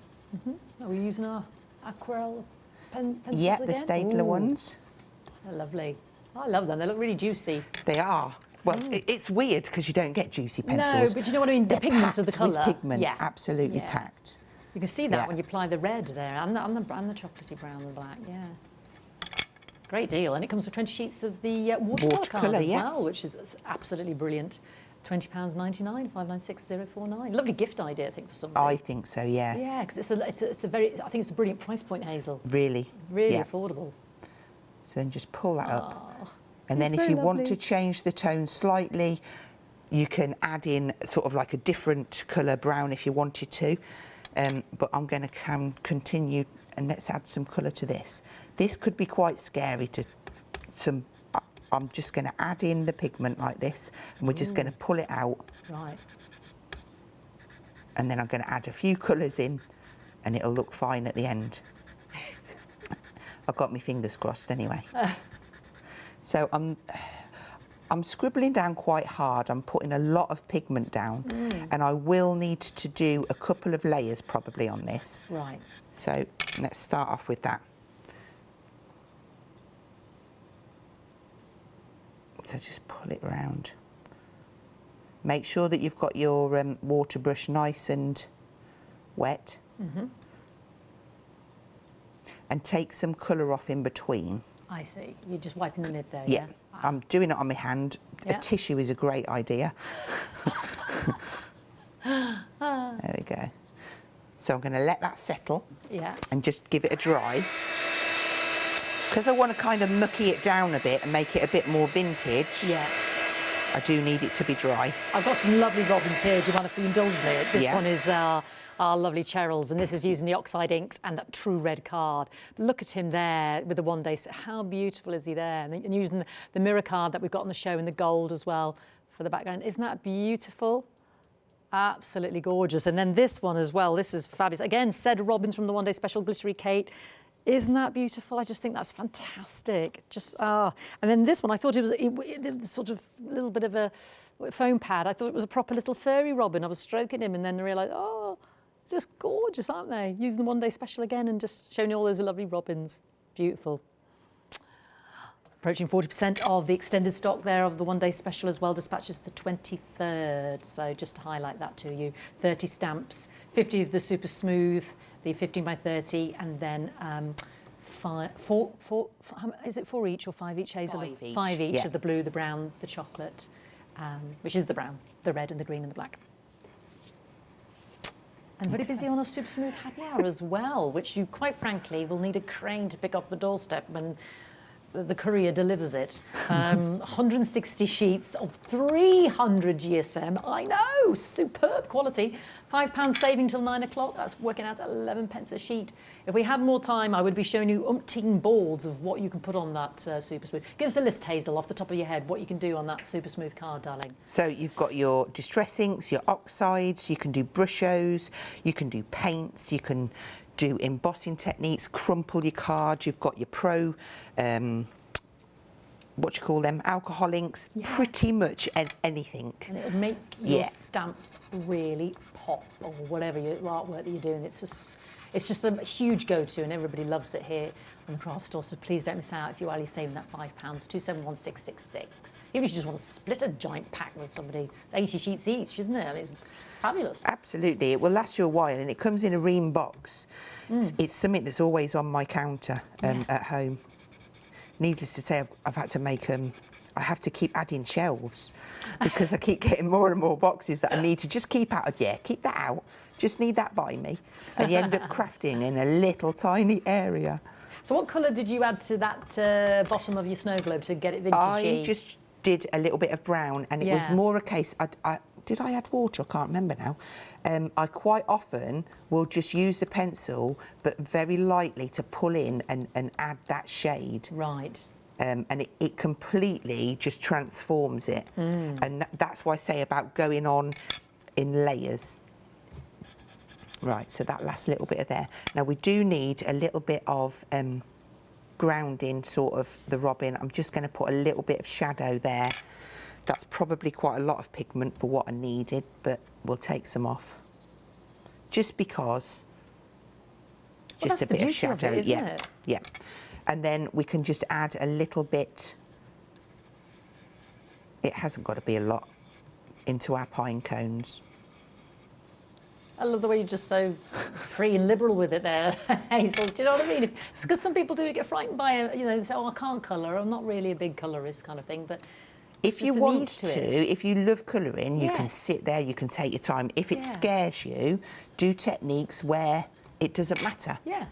Are we using our aquarelle pencils
Yeah,
again?
the stapler ones.
They're lovely. I love them. They look really juicy.
They are. Well, it's weird because you don't get juicy pencils.
No, but you know what I mean? The pigment of the colour.
With pigment, absolutely packed.
You can see that when you apply the red there and the chocolatey brown and black, Great deal. And it comes with 20 sheets of the watercolour as well, which is absolutely brilliant. £20.99, 596049. Lovely gift idea, I think, for somebody.
I think so, yeah.
Yeah, because it's a very, I think it's a brilliant price point, Hazel.
Really?
Really affordable.
So then just pull that up. And then if you want to change the tone slightly, you can add in sort of like a different colour brown if you wanted to. But I'm going to continue, and let's add some colour to this. This could be quite scary to some... I'm just going to add in the pigment like this, and we're just going to pull it out.
Right.
And then I'm going to add a few colours in, and it'll look fine at the end. I've got my fingers crossed anyway. So I'm scribbling down quite hard. I'm putting a lot of pigment down, and I will need to do a couple of layers probably on this.
Right.
So let's start off with that. So just pull it round. Make sure that you've got your water brush nice and wet. And take some colour off in between.
I see. You're just wiping the lid there,
yeah? I'm doing it on my hand. A tissue is a great idea. There we go. So I'm going to let that settle.
Yeah.
And just give it a dry. Because I want to kind of mucky it down a bit and make it a bit more vintage. Yeah. I do need it to be dry.
I've got some lovely robins here. Do you mind if we indulge me? This one is our lovely Cheryl's, and this is using the oxide inks and that true red card. Look at him there with the one day. So how beautiful is he there? And using the mirror card that we've got on the show in the gold as well for the background. Isn't that beautiful? Absolutely gorgeous. And then this one as well. This is fabulous. Again, said Robins from the One Day Special Glittery Kate. Isn't that beautiful? I just think that's fantastic. Just, and then this one, I thought it was sort of a little bit of a foam pad. I thought it was a proper little furry robin. I was stroking him and then I realised, oh, it's just gorgeous, aren't they? Using the One Day Special again and just showing you all those lovely robins. Beautiful. Approaching 40% of the extended stock there of the One Day Special as well. Dispatches the 23rd. So just to highlight that to you. 30 stamps, 50 of the super smooth, the 15 by 30, and then is it 4 each or 5 each, Hazel?
5 each.
5 each of the blue, the brown, the chocolate, which is the brown, the red and the green and the black. And very busy on a super smooth Hadwar as well, which you quite frankly will need a crane to pick off the doorstep when the courier delivers it. 160 sheets of 300 GSM. I know, superb quality. £5 saving till 9 o'clock. That's working out at 11 pence a sheet. If we had more time, I would be showing you umpteen boards of what you can put on that Super Smooth. Give us a list, Hazel, off the top of your head, what you can do on that Super Smooth card, darling.
So you've got your distress inks, your oxides, you can do brushos, you can do paints, you can do embossing techniques, crumple your card, you've got your pro, what do you call them, alcohol inks, pretty much anything.
And it'll make your stamps really pop, or whatever your artwork that you're doing. It's just a huge go-to, and everybody loves it here on the craft store. So please don't miss out if you're saving that £5, 271666. Even if you just want to split a giant pack with somebody, 80 sheets each, isn't it? I mean, it's fabulous.
Absolutely, it will last you a while, and it comes in a ream box. It's something that's always on my counter at home. Needless to say, I've had to make I have to keep adding shelves because I keep getting more and more boxes that I need to just keep out. Keep that out. Just need that by me. And you end up crafting in a little tiny area.
So what colour did you add to that bottom of your snow globe to get it vintagey?
I just did a little bit of brown, and it was more a case, did I add water? I can't remember now. I quite often will just use the pencil, but very lightly to pull in and add that shade.
Right.
And it completely just transforms it. And that's why I say about going on in layers. Right, so that last little bit of there. Now we do need a little bit of grounding, sort of the robin. I'm just going to put a little bit of shadow there. That's probably quite a lot of pigment for what I needed, but we'll take some off. Just because, just a bit of shadow,
isn't it?
Yeah. And then we can just add a little bit, it hasn't got to be a lot, into our pine cones.
I love the way you're just so free and liberal with it there, Hazel. Do you know what I mean? It's because some people do get frightened by it, they say, oh, I can't colour, I'm not really a big colourist kind of thing, but
if you want to, if you love colouring, you can sit there, you can take your time. If it scares you, do techniques where it doesn't matter.
Yeah.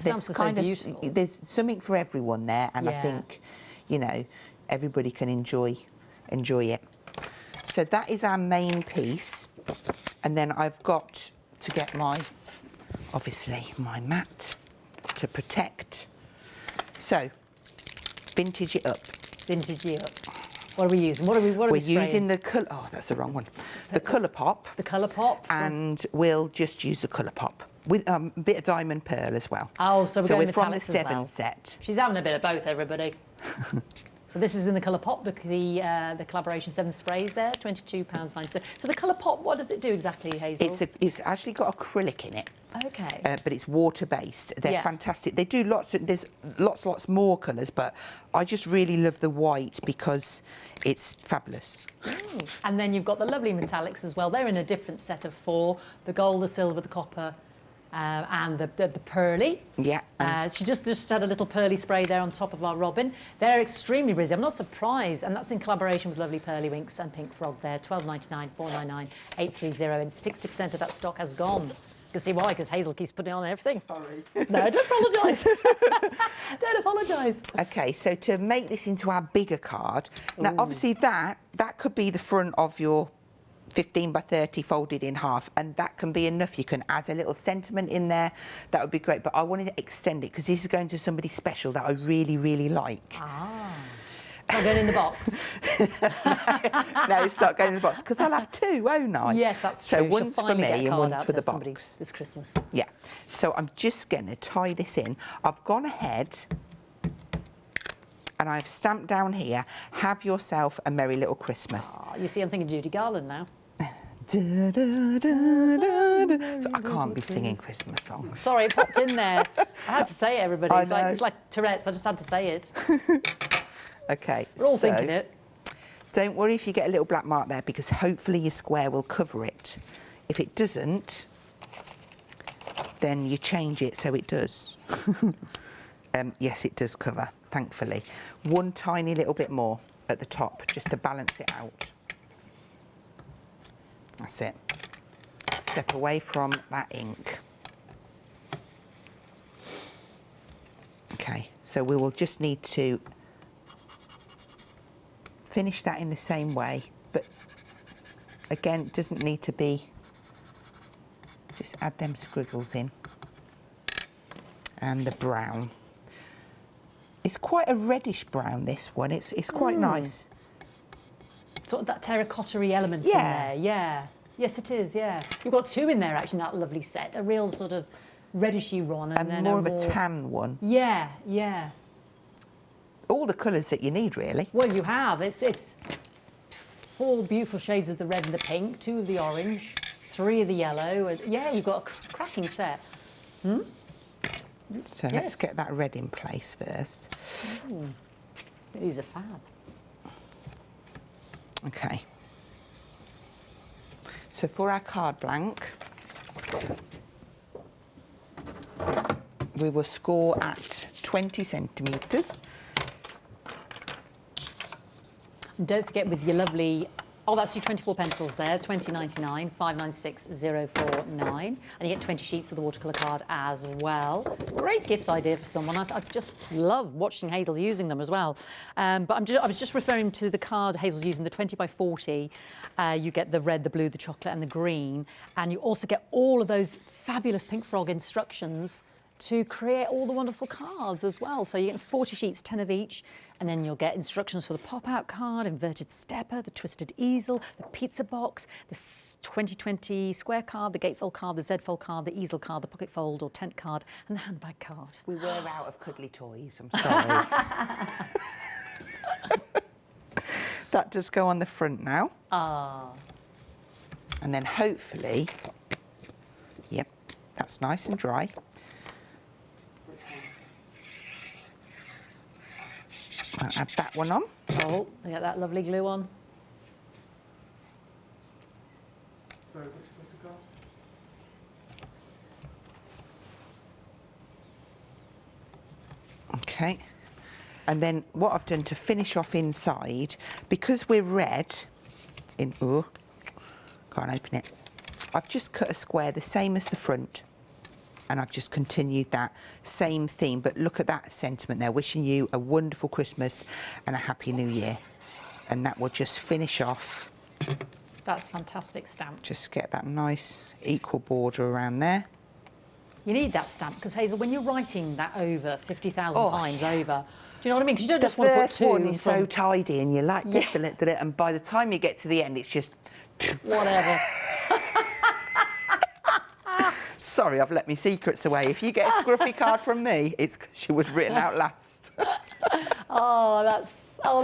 There's something for everyone there, and I think, everybody can enjoy it. So that is our main piece, and then I've got to get obviously my mat to protect. So, vintage it up.
Vintage it up. What are we using? What are we
We're using the colour. Oh, that's the wrong one. The colour pop.
The colour pop.
And we'll just use the colour pop with a bit of diamond pearl as well.
Oh, so we're
from the
seven
7 set.
She's having a bit of both, everybody. So this is in the colour pop, the collaboration 7 sprays there, £22.90. So the colour pop, what does it do exactly, Hazel?
It's actually got acrylic in it.
Okay.
But it's water-based. They're fantastic. They do there's lots more colours, but I just really love the white because it's fabulous.
And then you've got the lovely metallics as well. They're in a different set of 4, the gold, the silver, the copper, and the pearly. Yeah. She just had a little pearly spray there on top of our robin. They're extremely busy. I'm not surprised, and that's in collaboration with lovely Pearly Winks and Pink Frog there. £12.99, £4.99, £8.30, and 60% of that stock has gone. You can see why, because Hazel keeps putting on everything.
Sorry.
No, don't apologise. Don't apologise.
OK, so to make this into our bigger card, now obviously that could be the front of your 15 by 30 folded in half, and that can be enough. You can add a little sentiment in there. That would be great, but I wanted to extend it because this is going to somebody special that I really, really like.
Ah. Not going in the box.
No, it's not going in the box because I'll have 2, won't I?
Yes, that's true.
So one's for me and one's for the box.
This Christmas.
Yeah. So I'm just going to tie this in. I've gone ahead and I've stamped down here, have yourself a merry little Christmas.
Oh, you see, I'm thinking Judy Garland now.
Da, da, da, da, da. I can't be singing Christmas songs.
Sorry, it popped in there. I had to say it, everybody. It's like Tourette's, I just had to say it.
OK,
we're all thinking it.
Don't worry if you get a little black mark there, because hopefully your square will cover it. If it doesn't, then you change it so it does. Yes, it does cover, thankfully. One tiny little bit more at the top, just to balance it out. That's it. Step away from that ink. OK, Okay, so we will just need to finish that in the same way, but again, it doesn't need to be, just add them squiggles in. And the brown. It's quite a reddish brown, this one. It's quite nice.
Sort of that terracotta-y element in
Yeah.
there, yeah. Yes, it is, yeah. You've got two in there, actually, in that lovely set. A real sort of reddishy one. And then
more of a tan one.
Yeah, yeah.
All the colours that you need, really.
Well, you have. It's 4 beautiful shades of the red and the pink, 2 of the orange, 3 of the yellow. And yeah, you've got a cracking set.
So let's get that red in place first.
Ooh. These are fab.
Okay. So for our card blank, we will score at 20 centimetres.
And don't forget with your lovely, oh, that's your 24 pencils there, 20.99, 596.049, and you get 20 sheets of the watercolour card as well. Great gift idea for someone. I just love watching Hazel using them as well. But I was just referring to the card Hazel's using, the 20 by 40. You get the red, the blue, the chocolate, and the green, and you also get all of those fabulous Pink Frog instructions to create all the wonderful cards as well. So you get 40 sheets, 10 of each, and then you'll get instructions for the pop-out card, inverted stepper, the twisted easel, the pizza box, the 2020 square card, the gatefold card, the Z-fold card, the easel card, the pocket fold or tent card, and the handbag card.
We were out of cuddly toys, I'm sorry. That does go on the front now.
Ah.
And then hopefully, yep, that's nice and dry. I'll add that one on.
Oh, they got that lovely glue on.
Sorry, what's it called?
Okay. And then what I've done to finish off inside, because we're red, can't open it. I've just cut a square the same as the front. And I've just continued that same theme, but look at that sentiment there, wishing you a wonderful Christmas and a happy New Year. And that will just finish off.
That's fantastic stamp.
Just get that nice equal border around there.
You need that stamp because Hazel, when you're writing that over 50,000 times over, do you know what I mean? Because you don't just want to put 2
one is
from...
so tidy, and you like and by the time you get to the end, it's just
whatever.
Sorry, I've let my secrets away. If you get a scruffy card from me, it's because she was written out last.
Oh,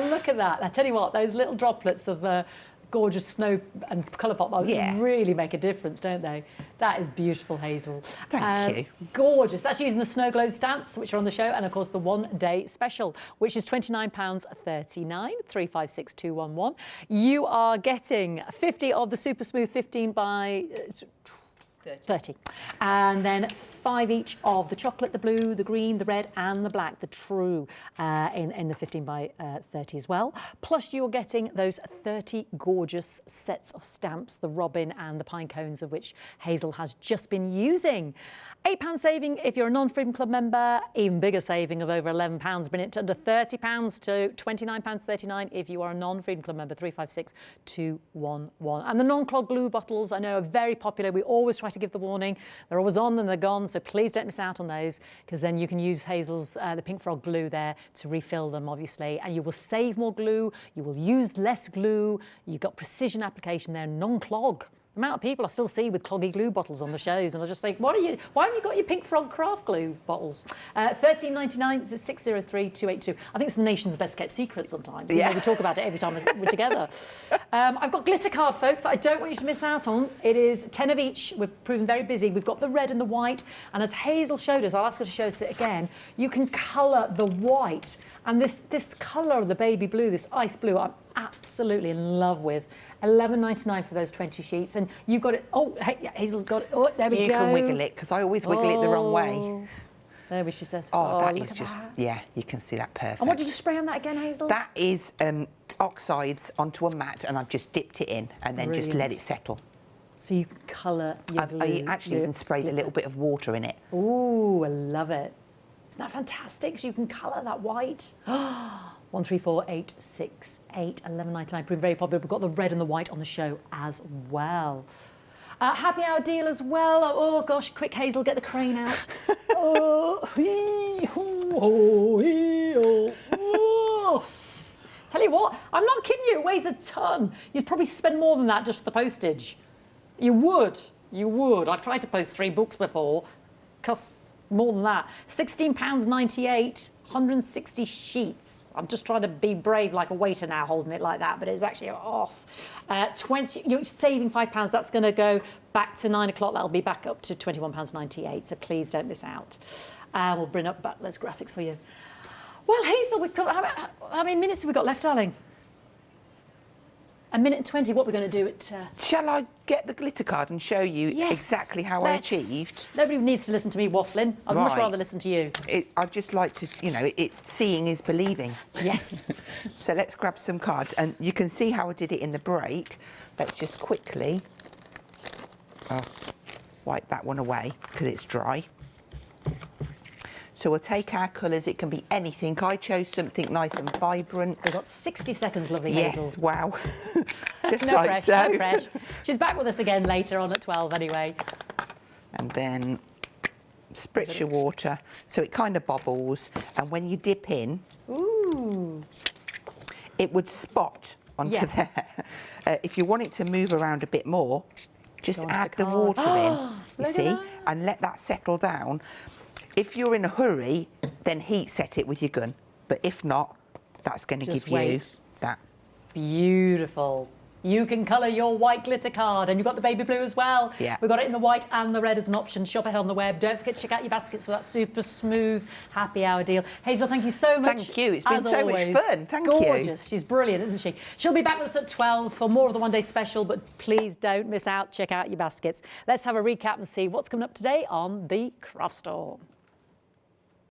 look at that. I tell you what, those little droplets of gorgeous snow and colour pop really make a difference, don't they? That is beautiful, Hazel.
Thank you.
Gorgeous. That's using the snow globe stamps, which are on the show, and of course the one-day special, which is £29.39, 356211. You are getting 50 of the super smooth 15 by 30. And then 5 each of the chocolate, the blue, the green, the red and the black, the true in the 15 by 30 as well. Plus you're getting those 30 gorgeous sets of stamps, the robin and the pine cones, of which Hazel has just been using. £8 saving if you're a non-Freedom Club member, even bigger saving of over £11, bringing it to under £30 to £29.39 if you are a non-Freedom Club member, 356211. And the non-clog glue bottles, I know, are very popular. We always try to give the warning. They're always on and they're gone, so please don't miss out on those, because then you can use Hazel's, the Pink Frog glue there to refill them, obviously, and you will save more glue, you will use less glue, you've got precision application there, non-clog. The amount of people I still see with cloggy glue bottles on the shows, and I just think, why haven't you got your Pink Frog craft glue bottles? $13.99, 603-282. I think it's the nation's best kept secret sometimes.
Yeah.
You know, we talk about it every time we're together. I've got glitter card, folks, that I don't want you to miss out on. It is 10 of each. We're proving very busy. We've got the red and the white, and as Hazel showed us, I'll ask her to show us it again, you can colour the white. And this colour of the baby blue, this ice blue, I'm absolutely in love with. $11.99 for those 20 sheets, and you've got it. Oh, Hazel's got it. Oh, there we go.
You can wiggle it, because I always wiggle it the wrong way.
There she says.
Oh, that is
look
just,
at that.
yeah, you can see that perfect.
And what did you spray on that again, Hazel?
That is oxides onto a mat, and I've just dipped it in and then just let it settle.
So you can colour your glue.
I actually even sprayed a little bit of water in it.
Ooh, I love it. Isn't that fantastic? So you can colour that white. 1, 3, 4, 8, 6, 8, 11.99. Proving very popular. We've got the red and the white on the show as well. Happy hour deal as well. Oh gosh, quick Hazel, get the crane out. Tell you what, I'm not kidding you, it weighs a ton. You'd probably spend more than that just for the postage. You would. I've tried to post 3 books before. Costs more than that. £16.98, 160 sheets. I'm just trying to be brave like a waiter now holding it like that, but it's actually off. 20, you're saving £5. That's going to go back to 9 o'clock. That'll be back up to £21.98. So please don't miss out. We'll bring up Butler's graphics for you. Well, Hazel, we've got, how many minutes have we got left, darling? 1 minute and 20. What we're going to do at...
Shall I get the glitter card and show you
Yes,
exactly how I achieved?
Nobody needs to listen to me waffling. I'd much rather listen to you.
I'd just like to, you know, seeing is believing.
Yes.
So let's grab some cards, and you can see how I did it in the break. Let's just quickly wipe that one away because it's dry. So we'll take our colours. It can be anything. I chose something nice and vibrant.
We've got 60 seconds, lovely Hazel.
Yes, wow. Just
No
like
press,
so.
no press. She's back with us again later on at 12 anyway.
And then spritz your water so it kind of bobbles. And when you dip in,
Ooh.
it would spot onto there. If you want it to move around a bit more, just add the water in, you see, and let that settle down. If you're in a hurry, then heat set it with your gun. But if not, that's going to give you that.
Beautiful. You can colour your white glitter card, and you've got the baby blue as well.
Yeah.
We've got it in the white and the red as an option. Shop ahead on the web. Don't forget to check out your baskets for that super smooth happy hour deal. Hazel, thank you so much.
Thank you. It's been so much fun. Thank you.
Gorgeous. She's brilliant, isn't she? She'll be back with us at 12 for more of the One Day Special, but please don't miss out. Check out your baskets. Let's have a recap and see what's coming up today on the Craft Store.